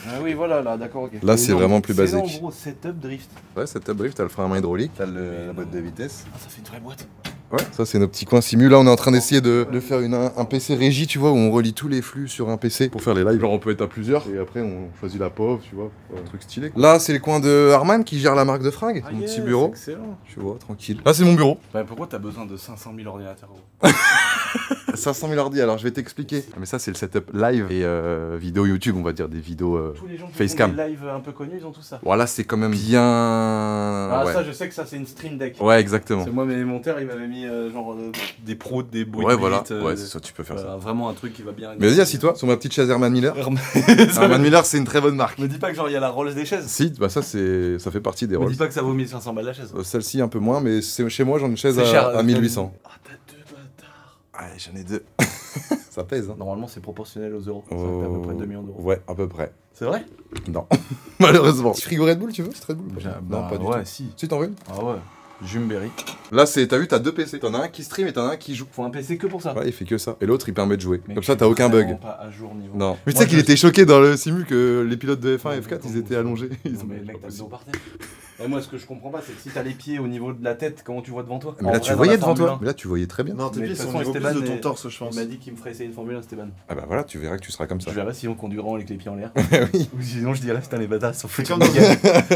Ah oui, voilà, là, d'accord, ok. Là, c'est vraiment plus basique. C'est en gros setup drift. Ouais, setup drift, t'as le frein à main hydraulique, t'as la boîte de vitesse. Ah, ça fait une vraie boîte. Ouais, ça c'est nos petits coins simu. Là on est en train d'essayer de faire un PC régie, tu vois, où on relie tous les flux sur un PC pour faire les lives. Genre on peut être à plusieurs et après on choisit la pauvre, tu vois, un truc stylé. Là c'est le coin de Arman qui gère la marque de fringues, mon petit bureau. Excellent. Tu vois, tranquille. Là c'est mon bureau. Bah pourquoi t'as besoin de 500 000 ordinateurs, gros? 500 000 ordi, alors je vais t'expliquer. Mais ça c'est le setup live et vidéo YouTube, on va dire des vidéos tous les gens qui facecam. font des lives un peu connus, ils ont tout ça. Voilà, c'est quand même bien... Ah ouais. ça je sais que ça c'est une Stream Deck. Ouais, exactement. C'est moi mes monteurs, ils m'avaient mis genre des pros, des bruits Ouais, de voilà. beat, Ouais, c'est ça, tu peux faire ça. Vraiment un truc qui va bien. Mais vas-y, assis-toi sur ma petite chaise Herman Miller. Ça Herman Miller, c'est une très bonne marque. Me dis pas que genre il y a la Rolls des chaises. Si, bah ça fait partie des Me Rolls. dis pas que ça vaut 1500 balles la chaise. Celle-ci un peu moins, mais chez moi j'en ai une chaise C'est cher, à 1800. Ah t'as deux bâtards. Ouais, j'en ai deux. Ça pèse, hein. Normalement c'est proportionnel aux euros. Ça fait à peu près 2 millions d'euros. Ouais, à peu près. C'est vrai? Non. Malheureusement. Frigo Red Bull, tu veux? C'est Red Bull? Non, pas du ouais, tout. si. Si, t'en veux une? Ah ouais. Jumberry. Là, t'as vu, t'as deux PC. T'en as un qui stream et t'en as un qui joue. Faut un PC que pour ça. Ouais, il fait que ça. Et l'autre, il permet de jouer. Mec, comme ça, t'as aucun bug. Pas à jour niveau. Non. Mais tu Moi, sais qu'il était choqué dans le simu que les pilotes de F1 et F4, ils étaient allongés. Non, mais mec, t'as le dos par terre. Et moi, ce que je comprends pas, c'est que si t'as les pieds au niveau de la tête, comment tu vois devant toi? Mais là, tu voyais devant toi. Mais là, tu voyais très bien. Non, tes Mais pieds de toute sont façon, au plus Esteban de ton est- torse, je pense. Il m'a dit qu'il me ferait essayer une Formule 1, Esteban. Ah bah voilà, tu verras que tu seras comme ça. Je verrai si on conduira avec les pieds en l'air. Oui. Ou sinon, je dirais, putain, les bâtards, ils sont C'est foutus comme, de dans ma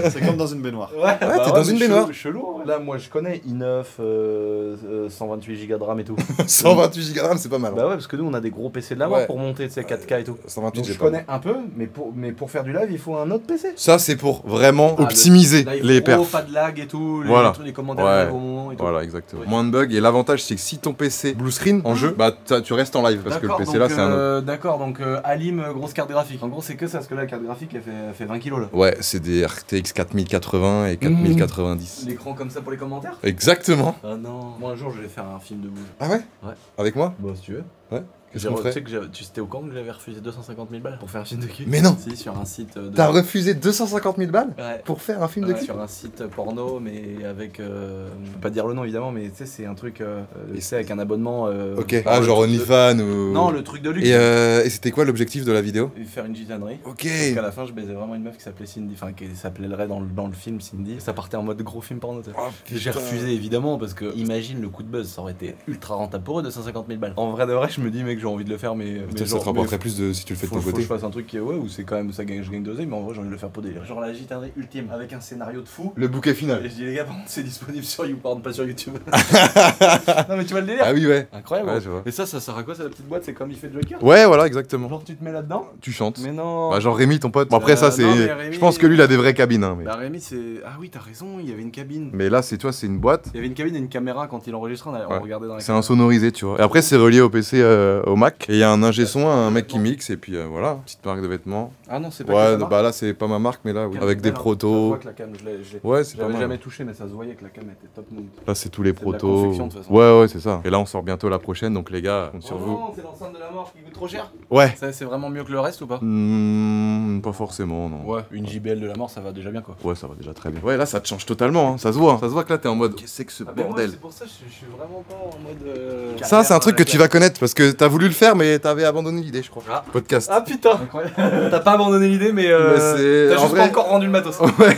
gueule. c'est comme dans une baignoire. Ouais, t'es dans une mais baignoire. Chelou. Là, moi, je connais i9, 128 Go de RAM et tout. 128 Go de RAM, c'est pas mal. Bah ouais, parce que nous, on a des gros PC de la mort Ouais. pour monter, tu sais, 4K et tout. 128, Donc j'ai je pas. connais un peu, mais pour faire du live, il faut un autre PC. Ça, c'est pour vraiment Ah, optimiser le live les pro, perfs. pas de lag et tout, Voilà. les commentaires Ouais. arrivent au moment et tout. Voilà, exactement. Ouais. Moins de bugs et l'avantage c'est que si ton PC blue screen en jeu, bah tu restes en live parce que le D'accord, PC donc, là c'est un autre. D'accord, donc Alim, grosse carte graphique. En gros, c'est que ça, parce que là, la carte graphique, elle fait 20 kilos là. Ouais, c'est des RTX 4080 et 4090. L'écran comme ça pour les commentaires? Exactement. Ah non. Moi, un jour, je vais faire un film de boule. Ah ouais? Ouais. Avec moi? Bah, si tu veux. Ouais. Qu'est-ce J'ai qu'on tu ferait? sais que tu étais au camp que j'avais refusé 250 000 balles pour faire un film de cul. Mais non. Si, sur un site de... T'as refusé 250 000 balles Ouais. pour faire un film de Ouais, cul? sur un site porno, mais avec... je peux pas dire le nom évidemment, mais tu sais, c'est un truc... tu sais, avec un abonnement... Ok. Ah, genre OnlyFans ou... Non, le truc de luxe. Et c'était quoi l'objectif de la vidéo? Faire une gitanerie. Ok. Parce qu'à la fin, je baisais vraiment une meuf qui s'appelait Cindy, enfin qui s'appellerait dans le film Cindy. Ça partait en mode gros film porno. Oh, J'ai putain. refusé évidemment parce que imagine le coup de buzz, ça aurait été ultra rentable pour eux, 250 000 balles. En vrai de vrai, je me dis mec, j'ai envie de le faire, mais Peut-être ça genre, te rapporterait plus de si tu le fais de faut, ton faut que côté. je fasse un truc qui est ouais, où c'est quand même ça gagne, je gagne d'oseille, mais en vrai j'ai envie de le faire pour délire. Genre la gitanerie ultime avec un scénario de fou. Le bouquet Et final. je dis les gars, par contre c'est disponible sur YouPorn, pas sur YouTube. Non mais tu vois le délire? Ah oui, ouais. Incroyable. Ouais, je vois. Et ça sert à quoi, c'est la petite boîte, c'est comme il fait Joker? Ouais, voilà, exactement. Genre tu te mets là-dedans? Tu chantes. Mais non. Bah, genre Rémi, ton pote. Bon, après, ça, c'est. non, mais Rémi- Je pense que lui, il a des vraies cabines. Hein, mais... Bah Rémi c'est... Ah oui t'as raison, il y avait une cabine. mais là, c'est toi, c'est une boîte. Il y avait une cabine et une caméra quand il enregistrait, on Ouais. regardait dans la C'est un sonorisé, tu vois. Et après, c'est relié au PC, au Mac. Et il y a un ingé son, un mec qui mixe. Et puis voilà, petite marque de vêtements. Ah non c'est pas Ouais, que ça bah là, c'est pas ma marque, mais là, oui. marche. Avec des Ça se protos. voit que la cam, Ouais, c'est pas j'avais mal. jamais touché mais ça se voyait que la cam était top mount. Là, c'est tous les C'est de la protos. confection, de toute façon. Ouais, ouais, c'est ça. Et là, on sort bientôt la prochaine, donc les gars, compte sur vous. non, c'est l'enceinte de la mort qui coûte trop cher. Ouais. Ça c'est vraiment mieux que le reste ou pas? Pas forcément, non. Ouais, une JBL de la mort ça va déjà bien quoi. Ouais, ça va déjà très bien. Ouais, là, ça te change totalement, hein. Ça se voit. Hein. Ça se voit que là, t'es en mode. Qu'est-ce que c'est que ce Ah, mais moi, bordel? c'est pour ça que je suis vraiment pas en mode. Ça, c'est un truc que tu vas connaître parce que t'as voulu le faire, mais t'avais abandonné l'idée, je crois. Podcast. Ah putain. T'as pas abandonné l'idée, mais t'as juste pas encore rendu le matos. Ouais.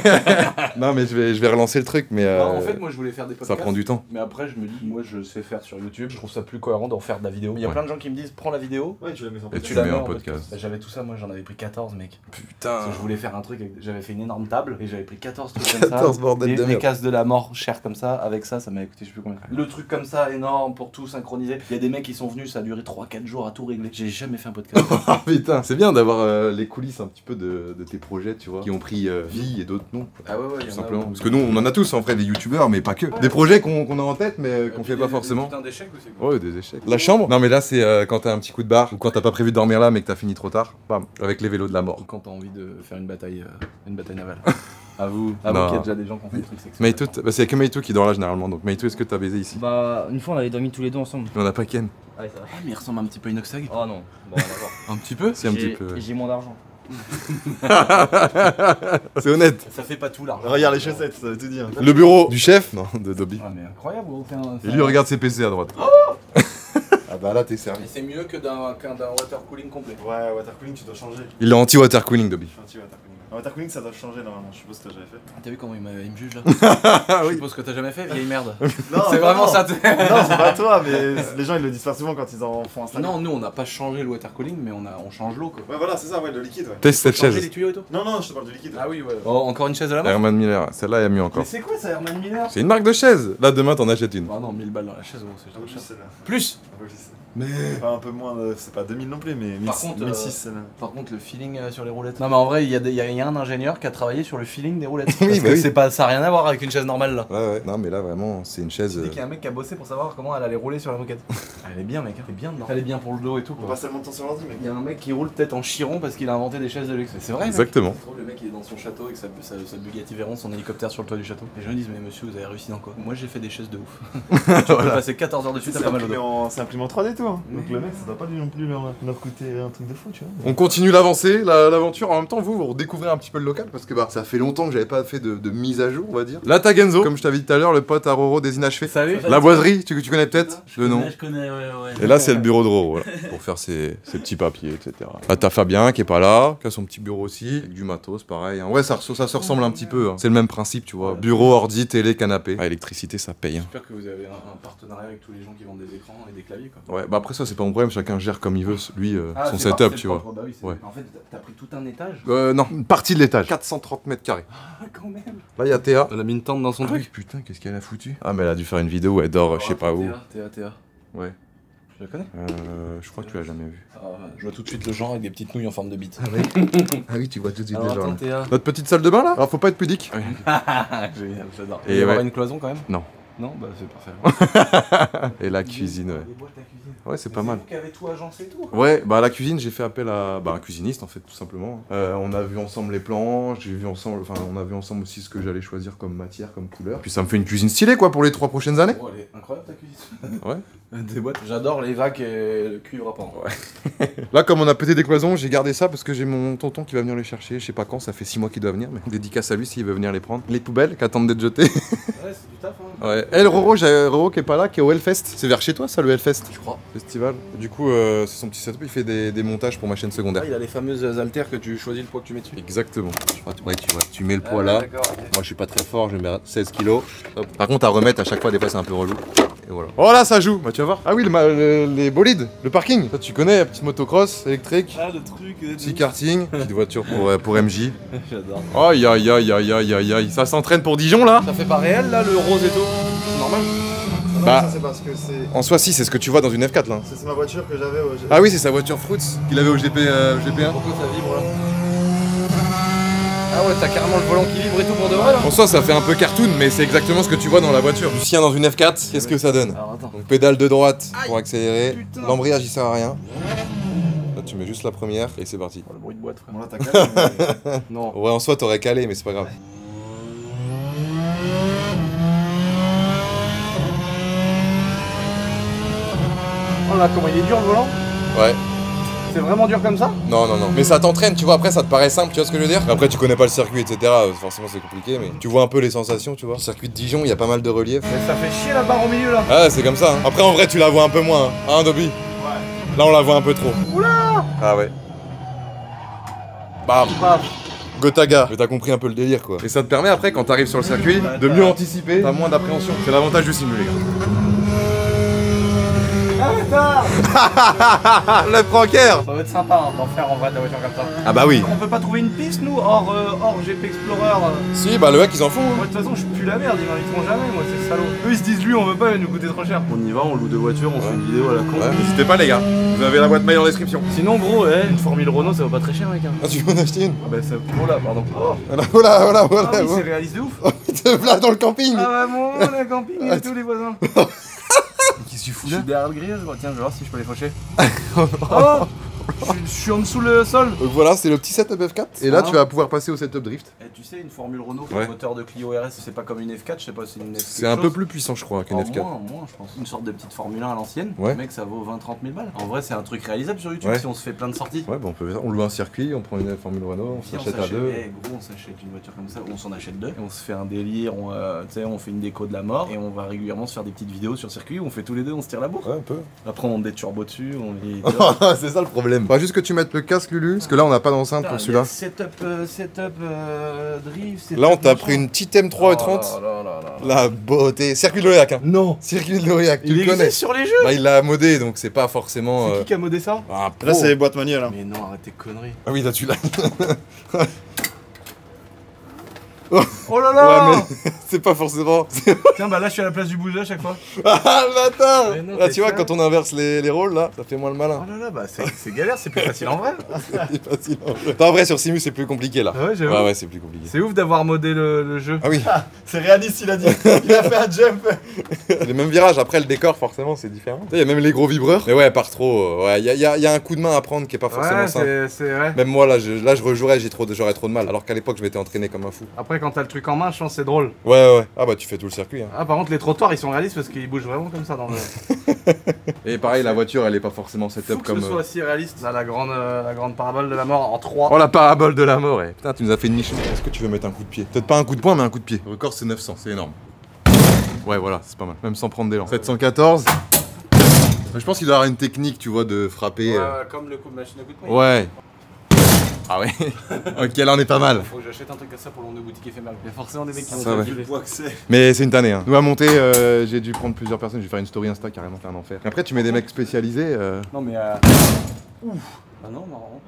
Non, mais je vais relancer le truc, mais. En fait, moi je voulais faire des podcasts. Ça prend du temps. Mais après, je me dis, moi je sais faire sur YouTube. Je trouve ça plus cohérent d'en faire de la vidéo. Il y a plein de gens qui me disent, prends la vidéo. Ouais, tu la mets en Et tu podcast. le mets en podcast. J'avais tout ça, moi j'en avais pris 14, mec. Putain. Je voulais faire un truc, j'avais fait une énorme table et j'avais pris 14 trucs comme ça. 14 bordel de Des merde. cases de la mort chères comme ça, avec ça m'a coûté je sais plus combien. Le truc comme ça, énorme, pour tout synchroniser. Il y a des mecs qui sont venus, ça a duré 3-4 jours à tout régler. J'ai jamais fait un podcast. Ah putain, c'est bien d'avoir les coulisses un petit peu de tes projets, tu vois, qui ont pris vie et d'autres non. Ah ouais, Tout simplement. Parce que nous, on en a tous en vrai, des youtubeurs, mais pas que. Des projets qu'on a en tête, mais qu'on fait pas forcément. Putain d'échecs aussi. Quoi. Ouais, des échecs. La chambre? Non, mais là, c'est quand t'as un petit coup de barre, ou quand t'as pas prévu de dormir là, mais que t'as fini trop tard. Bam, avec les vélos de la mort. Ou quand t'as envie de faire une bataille navale. À vous Non. qu'il y a déjà des gens qui ont fait des trucs sexuels. Meitu, bah, c'est que Meitu qui dort là généralement. Donc Meitu, est-ce que t'as baisé ici? Bah, une fois on avait dormi tous les deux ensemble. Mais on a pas Ken. Ah, ouais, ça va. Ah, mais il ressemble un petit peu à Inoxtag. Oh non, bon, on va voir. Un petit peu. C'est un petit peu. ouais. J'ai moins d'argent. C'est honnête. Ça fait pas tout l'argent. Regarde les chaussettes, ça veut tout dire. Le bureau du chef? Non, de Dobby. Ah, mais incroyable, on fait un. Et lui, regarde ses PC à droite. Ah bah là, t'es servi. Mais c'est mieux que d'un water cooling complet. Ouais, water cooling, tu dois changer. Il est anti-water cooling, Dobby. Je suis anti-water cooling. Water cooling, ça doit changer normalement, je suppose que t'as jamais fait. T'as vu comment il me juge là? Ah Je suppose que t'as jamais fait, vieille merde. Non, C'est vraiment ça. Non, c'est pas toi, mais les gens ils le disent pas souvent quand ils en font un Non, nous on n'a pas changé le water cooling, mais on change l'eau quoi. Ouais, voilà, c'est ça, ouais, le liquide, ouais. Teste cette Changer les chaise. tuyaux et tout. Non, je te parle du liquide. Ah oui, ouais. Oh, encore une chaise de la main. Herman Miller. Celle-là, elle a mieux Mais encore. c'est quoi ça, Herman Miller? C'est une marque de chaise. Là, demain, t'en achètes une. Ah non, 1000 balles dans la chaise, gros, c'est Un peu cher. plus celle-là. Plus. Un peu plus. Mais. Enfin, un peu moins, c'est pas 2000 non plus, mais Par contre, 1006 celle-là. Par contre, le feeling sur les roulettes. Non, mais en vrai, il y a un ingénieur qui a travaillé sur le feeling des roulettes. Oui, Parce bah que oui. c'est pas, ça a rien à voir avec une chaise normale là. Ouais. Non, mais là, vraiment, c'est une chaise. Dès qu'il y a un mec qui a bossé pour savoir comment elle allait rouler sur la moquette. Elle est bien, mec, elle est bien dedans. Elle est bien pour le dos et tout On quoi. passe tellement de temps sur l'ordi, mec. Il y a un mec qui roule peut-être en chiron parce qu'il a inventé des chaises de luxe. C'est vrai, mec. Exactement. Je trouve le mec il est dans son château avec sa Bugatti Veyron, son hélicoptère sur le toit du château. Les gens disent mais monsieur vous avez réussi dans quoi? Moi j'ai fait des chaises de ouf. Tu peux passer 14 heures dessus, t'as pas mal au dos. C'est imprimé en 3D tout, hein. Donc le mec, ça doit pas lui non plus leur coûter un truc de fou, tu vois. On continue l'avancée, l'aventure. En même temps, vous redécouvrez un petit peu le local parce que bah ça fait longtemps que j'avais pas fait de mise à jour, on va dire. La Tagenzo, comme je t'avais dit tout à l'heure, le pote à Roro des inachevés. Salut. La boiserie, tu connais peut-être le nom. Je connais, ouais. Et là, c'est le bureau de Roro, voilà, pour faire ses petits papiers, etc. Là, t'as Fabien qui est pas là, qui a son petit bureau aussi, avec du matos, pareil. Hein. Ouais, ça se ressemble un petit peu. Hein. C'est le même principe, tu vois. Bureau, ordi, télé, canapé. Ah, électricité, ça paye. Hein. J'espère que vous avez un partenariat avec tous les gens qui vendent des écrans et des claviers quoi. Ouais, bah après ça, c'est pas mon problème. Chacun gère comme il veut, lui, Ah, son c'est setup, c'est tu le vois. propre, bah oui, c'est- Ouais. En fait, t'as pris tout un étage. Non, une partie de l'étage. 430 mètres carrés. Ah, quand même. Là, il y a Théa. Elle a mis une tente dans son truc. Putain, qu'est-ce qu'elle a foutu? Ah, mais elle a dû faire une vidéo où elle dort, je sais pas où. Théa. Ouais. Je la connais. Je crois que tu l'as jamais vu. Ah, je vois tout de suite le genre avec des petites nouilles en forme de bite. Ah oui, tu vois tout de suite Alors attends, Théa. Notre petite salle de bain là? Alors faut pas être pudique. Génial, j'adore. Et Il y aura ouais. une cloison quand même? Non. Non, bah c'est parfait. Et la cuisine, ouais. Les boîtes à cuisine. Ouais, c'est pas mal. Vous qui avez tout agencé et tout. Ouais, bah la cuisine, j'ai fait appel à un cuisiniste en fait, tout simplement. On a vu ensemble les plans, on a vu ensemble aussi ce que j'allais choisir comme matière, comme couleur. Puis ça me fait une cuisine stylée quoi pour les 3 prochaines années. Oh, elle est incroyable ta cuisine. Ouais. Des boîtes. J'adore les vacs et le cuivre à pan. Ouais. Là, comme on a pété des cloisons, j'ai gardé ça parce que j'ai mon tonton qui va venir les chercher. Je sais pas quand, ça fait 6 mois qu'il doit venir, mais dédicace à lui s'il veut venir les prendre. Les poubelles qui attendent d'être jetées. Ouais, c'est du taf hein. Ouais. Et le Roro, j'ai Roro qui est pas là, qui est au Hellfest. C'est vers chez toi ça, le Hellfest? Je crois. Festival. Du coup, c'est son petit setup, il fait des montages pour ma chaîne secondaire. Ah, il a les fameuses haltères que tu choisis le poids que tu mets dessus. Exactement. Ouais, tu mets le Ah, poids là. d'accord, ok. Moi, je suis pas très fort, je vais mettre 16 kilos. Hop. Par contre, à remettre à chaque fois, des fois, c'est un peu relou. Et voilà. Oh là, ça joue. Bah, tu vas voir. Ah oui, les bolides, le parking. Ça, tu connais, la petite motocross électrique. Ah, le truc. Petit karting, petite voiture pour MJ. J'adore. Aïe aïe aïe aïe aïe aïe aïe, ça s'entraîne pour Dijon là? Ça fait pas réel là, le rose et tout? C'est normal? Bah, Ça, c'est parce que c'est. en soi, si, c'est ce que tu vois dans une F4 là. C'est ma voiture que j'avais au. Ah oui, c'est sa voiture Fruits qu'il avait au GP1. Pourquoi ça vibre là? Ah ouais, t'as carrément le volant qui vibre et tout pour de vrai là? En soi, ça fait un peu cartoon, mais c'est exactement ce que tu vois dans la voiture. Du sien dans une F4, qu'est-ce que ça donne? Alors attends. Donc pédale de droite pour accélérer, putain. l'embrayage il sert à rien. Là tu mets juste la première et c'est parti. Oh, le bruit de boîte frère. Bon, là, t'as calé. Non. Ouais, en soi t'aurais calé mais c'est pas grave. Oh là, comment il est dur le volant? Ouais. C'est vraiment dur comme ça? Non. Mais ça t'entraîne, tu vois, après ça te paraît simple, tu vois ce que je veux dire? Après tu connais pas le circuit, etc. Forcément c'est compliqué, mais tu vois un peu les sensations, tu vois. Le circuit de Dijon, il y a pas mal de relief. Mais ça fait chier la barre au milieu là. Ah, c'est comme ça. Hein. Après en vrai tu la vois un peu moins, hein, Dobby? Là, on la voit un peu trop. Oula. Ah ouais. Bam. Gotaga. Mais t'as compris un peu le délire quoi. Et ça te permet après quand t'arrives sur le circuit de mieux anticiper, t'as moins d'appréhension. C'est l'avantage du simu les gars. Le pranker. Ça va être sympa d'en faire en vrai de la voiture comme ça. Ah bah oui. On peut pas trouver une piste nous hors GP Explorer. Si bah le hack ils en font. Moi de toute façon je pue la merde, ils m'inviteront jamais moi c'est salaud. Eux ils se disent lui on veut pas, il va nous coûter trop cher. On y va, on loue deux voitures, on fait une vidéo à la con. Ouais, n'hésitez pas les gars. Vous avez la boîte mail en description. Sinon gros une Formule Renault ça vaut pas très cher mec. Ah tu veux en acheter une? Ah bah ça. Oh là pardon. Oh Voilà. ah, oui, c'est réaliste de ouf. Te voilà dans le camping. Ah vraiment le camping et tous les voisins. Qu'est-ce que tu fous Je là? suis derrière le grillage, tiens, je vais voir si je peux les faucher. Oh je suis en dessous le sol. Donc voilà, c'est le petit setup F4. Et là, tu vas pouvoir passer au setup drift. Et tu sais, une Formule Renault, Ouais. le moteur de Clio RS, c'est pas comme une F4, je sais pas, c'est une F4. C'est un peu plus puissant, je crois, qu'une F4. Moins, je pense. Une sorte de petite Formule 1 à l'ancienne. Ouais. Mec, ça vaut 20-30 000 balles. En vrai, c'est un truc réalisable sur YouTube Ouais. si on se fait plein de sorties. Ouais, bah on peut faire ça. On loue un circuit, on prend une Formule Renault, on Si s'achète à deux. Gros, on s'achète une voiture comme ça, ou on s'en achète deux. Et on se fait un délire, tu sais, on fait une déco de la mort. Et on va régulièrement se faire des petites vidéos sur circuit où on fait tous les deux, on se tire la bourre. Ouais, un peu. Après, on met des turbos dessus, on les. C'est ça le problème. Faut juste que tu mettes le casque, Lulu, parce que là, on n'a pas d'enceinte pour celui-là. Setup drift. Là, on t'a pris une petite M3 E30. La beauté. Circuit de l'Aurillac, hein. Non. Circuit de l'Aurillac, tu Il le connais. existe sur les jeux. Bah, il l'a modé, donc c'est pas forcément. C'est qui a modé ça? Un pro. Là, c'est les boîtes manuelles. Hein. Mais non, arrête tes conneries. Ah oui, là, tu l'as. Oh là là. Ouais, mais c'est pas forcément. Tiens, bah là, je suis à la place du bouger à chaque fois. Ah, le bâtard. Mais non, Là, t'es tu vois, sérieux quand on inverse les rôles, là, ça fait moins le malin. Oh là là, bah c'est galère, c'est plus facile en vrai. C'est facile en vrai. En vrai, sur Simu, c'est plus compliqué là. Ah ouais, j'avoue. Ouais, c'est plus compliqué. C'est ouf d'avoir modé le jeu. Ah oui, C'est réaliste, il a dit. Il a fait un jump. les mêmes virages. Après, le décor, forcément, c'est différent. Il y a même les gros vibreurs. Mais ouais, par trop. Ouais, il y a un coup de main à prendre qui est pas forcément Ouais, simple. c'est vrai. Même moi, là, je rejouerais, j'aurais trop de mal. Alors qu'à l'époque, je m'étais entraîné comme un fou. Après, quand t'as le truc en main, je pense que c'est drôle. Ouais. Ah bah, tu fais tout le circuit. Hein. Ah, par contre, les trottoirs ils sont réalistes parce qu'ils bougent vraiment comme ça dans le. Et pareil, la voiture, elle est pas forcément Faut setup que comme. ce soit si réaliste. Là, la grande parabole de la mort en 3. Oh la parabole de la mort, putain, tu nous as fait une niche. Est-ce que tu veux mettre un coup de pied? Peut-être pas un coup de poing, mais un coup de pied. Le record, c'est 900, c'est énorme. Ouais, voilà, c'est pas mal. Même sans prendre d'élan. 714. Je pense qu'il doit y avoir une technique, tu vois, de frapper. Comme le coup de machine à coup de poing. Ouais. Ah ouais. Ok, là on est pas mal. Faut que j'achète un truc comme ça pour l'onde de boutique éphémère. Il y a forcément des mecs qui Ça, ouais. Le poids que c'est. Mais c'est une tannée. Hein. Nous à monter, j'ai dû prendre plusieurs personnes. Je vais faire une story Insta carrément, c'est un enfer. Après, tu mets des mecs spécialisés. Non, mais. Ouf. Ah non, marrant.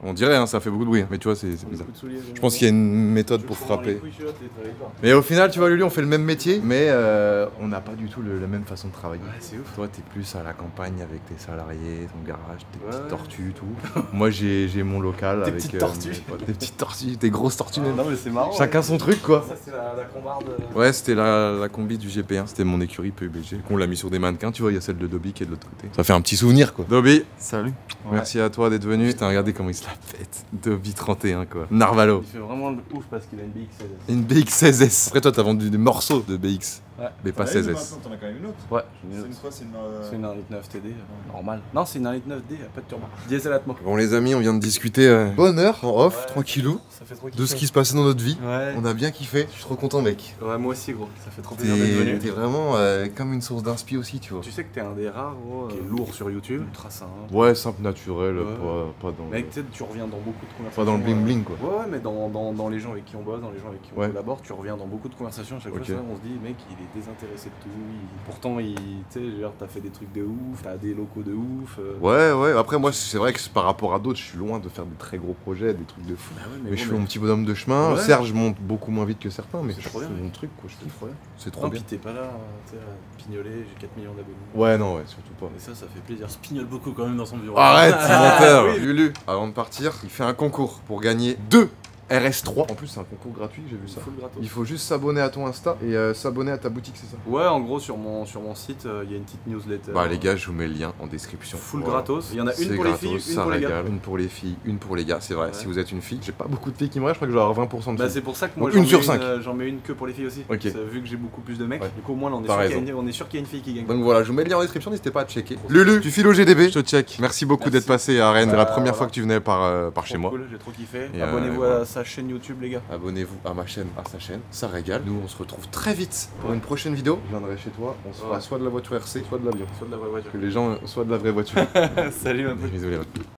On dirait, hein, ça fait beaucoup de bruit. Mais tu vois, c'est bizarre. Je pense qu'il y a une méthode pour frapper. Mais au final, tu vois, Lulu, on fait le même métier, mais on n'a pas du tout la même façon de travailler. Ouais, c'est ouf. Toi, t'es plus à la campagne avec tes salariés, ton garage, tes petites tortues, tout. Moi, j'ai mon local avec petites tortues. mes potes. Des petites tortues, des grosses tortues même. Non, mais c'est marrant. Chacun son truc, quoi. Ça, c'est la combarde. Ouais, c'était la combi du GP1. C'était mon écurie PUBG. On l'a mis sur des mannequins, tu vois, il y a celle de Dobby qui est de l'autre côté. Ça fait un petit souvenir, quoi. Dobby, Salut. merci à toi d'être venu. Putain, regardez comment il se la pète. Dobby 31, quoi. Narvalo. Il fait vraiment le ouf parce qu'il a une BX16. Une BX16S. Après, toi, t'as vendu des morceaux de BX. Ouais. Mais pas T'en as une 16S. maintenant, t'en as quand même une autre. Ouais, C'est une quoi? C'est une. c'est une 1.9 TD, normal. Non, c'est une 1.9D, pas de turbo. Diesel Atmo. Bon, les amis, on vient de discuter bonne heure, en off, Ouais. tranquillou, Ça fait trop de ce qui se passait dans notre vie. Ouais. On a bien kiffé. Je suis trop content, mec. Ouais, moi aussi, gros. Ça fait trop plaisir d'être venu. T'es vraiment comme une source d'inspi aussi, tu vois. Tu sais que t'es un des rares, gros, qui est lourd sur YouTube. Ultra sain. Ouais, simple, naturel, Ouais. pas dans. Mec, tu sais, tu reviens dans beaucoup de conversations. Pas dans le bling bling, quoi. Ouais, mais dans les gens avec qui on bosse, dans les gens avec qui on Ouais. collabore, tu reviens dans beaucoup de conversations. À chaque Ok. fois, on se dit, mec, il est désintéressé de tout. Pourtant, tu sais, genre, t'as fait des trucs de ouf, t'as des locaux de ouf. Ouais. Après, moi, c'est vrai que par rapport à d'autres, je suis loin de faire des très gros projets, des trucs de fou. Bah ouais, Mais gros, je suis mon petit bonhomme de chemin. Ouais. Certes, je monte beaucoup moins vite que certains, mais C'est je trop fais bien, mon mec. truc, quoi. Je kiffe, ouais. C'est trop Non, bien. puis t'es pas là, tu sais, à pignoler, j'ai 4 millions d'abonnés. Ouais, non, ouais, surtout pas. Et ça fait plaisir. Je pignole beaucoup quand même dans son bureau. Arrête, menteur. oui. Lulu, avant de partir, il fait un concours pour gagner 2 RS3. En plus, c'est un concours gratuit, j'ai vu ça. Full gratos. Il faut juste s'abonner à ton Insta et s'abonner à ta boutique, c'est ça? Ouais, en gros, sur mon site, il y a une petite newsletter. Bah les gars, je vous mets le lien en description. Full Voilà. gratos. Il y en a une C'est pour les gratos, filles, une ça pour les gars. régale. Une pour les filles, une pour les gars, c'est vrai. Ouais. Si vous êtes une fille, j'ai pas beaucoup de filles qui me restent, je crois que je dois avoir 20% de Bah filles. c'est pour ça que moi Donc, une sur 5. j'en mets une que pour les filles aussi. Ok. Parce que vu que j'ai beaucoup plus de mecs, Ouais. du coup au moins là, on est T'as sûr qu'il y a raison. on est sûr qu'il y a une fille qui gagne. Donc voilà, je vous mets le lien en description, n'hésitez pas à checker. Lulu, tu files au GDB, je te check. Merci beaucoup Merci. d'être passé à Rennes, c'est la première Voilà. fois que tu venais par chez Trop moi. cool, j'ai trop kiffé. Et, Abonnez-vous voilà. à sa sa chaîne YouTube, les gars. Abonnez-vous à ma chaîne, à sa chaîne, ça régale. Nous, on se retrouve très vite pour une prochaine vidéo. Je viendrai chez toi, on se fera soit de la voiture RC, soit de l'avion. Soit de la vraie voiture. Que les gens soient de la vraie voiture. Salut, un peu. Bisous les gars.